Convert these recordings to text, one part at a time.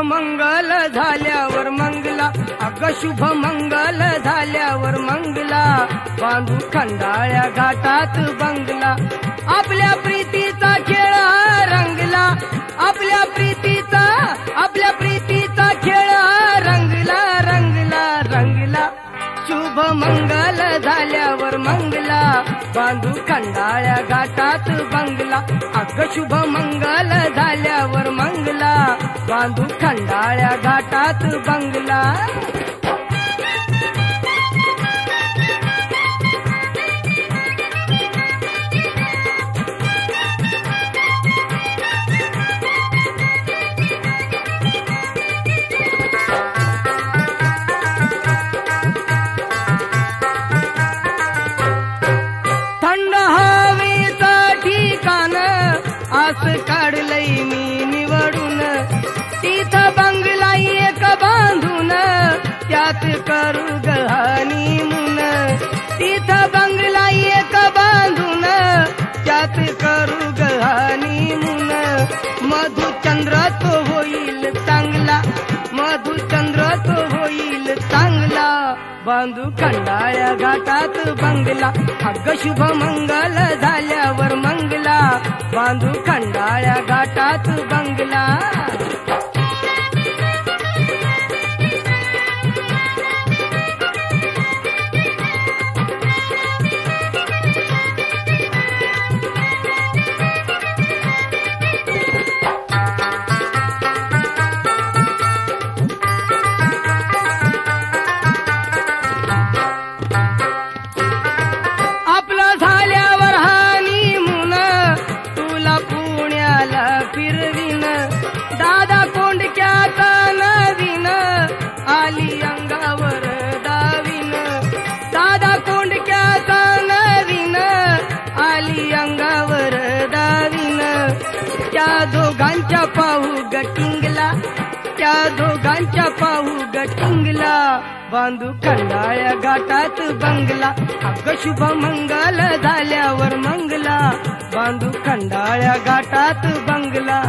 मंगल झाल्यावर मंगला, अग शुभ मंगल झाल्यावर मंगला, बांधू खंडाळ्या घाटात बंगला, आपल्या प्रीतीचा खेळ रंगला, आपल्या प्रीतीचा खेळ रंगला रंगला रंगला, शुभ मंगल झाल्यावर मंगला, बांधू खंडाळ्या घाटात बंगला, अग शुभ मंगल झाल्यावर मंगला, बांधू खंडाळ्या घाटात बंगला. थंड हवेचा ठिकाण आस काढलंय मी निवडून, तिथं बंगला एक बांधून, त्यात करू हनीमून, तिथं बंगला एक बांधून, त्यात करू हनीमून, मधुचंद्र तो होईल चांगला, मधुचंद्र तो होईल चांगला, बांधू खंडाळ्या घाटात बंगला, अग शुभ मंगल झाल्यावर मंगला, बांधू खंडाळ्या घाटात बंगला. फिरवीन दादा कोंडक्याचा नवीन, आली अंगावर दावीन, दादा कोंडक्याचा नवीन, आली अंगावर दावीन, त्या दोघांच्या पाहू गटिंगला, त्या दोघांच्या पाहू गटिंगला, बांधू खंडाळ्या घाटात बंगला, अग शुभ मंगल झाल्यावर मंगला, बांधू खंडाळ्या घाटात बंगला.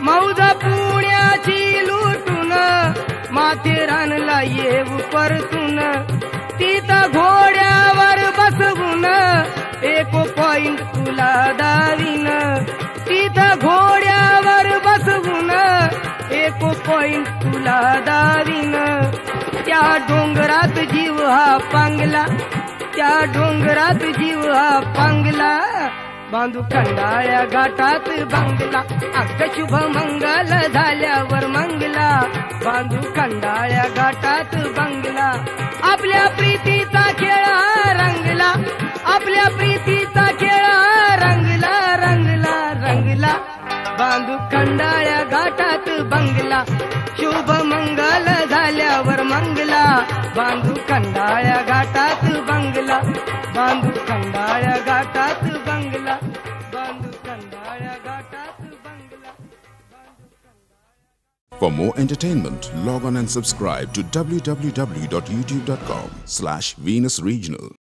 मौज पुण्याची लुटून, माथेरानला येऊ परतून, तिथं घोड्यावर बसवून, एक पॉइंट तुला दावीन, तिथं घोड्यावर बसवून, एक पॉइंट तुला दावीन, त्या डोंगरात जीव हा पांगला, त्या डोंगरात जीव हा पांगला, बांधू खंडाळ्या घाटात बंगला, अग शुभ मंगल झाल्यावर मंगला, बांधू खंडाळ्या घाटात बंगला, आपल्या प्रीतीचा खेळ रंगला, आपल्या प्रीतीचा खेळ रंगला रंगला रंगला, बांधू खंडाळ्या घाटात बंगला, शुभ मंगल झाल्यावर मंगला, बांधू खंडाळ्या घाटात बंगला, बांधू खंडाळ्या घाटात बंगला, बांधू खंडाळ्या घाटात बंगला. For more entertainment, log on and subscribe to www.youtube.com/Venus Regional.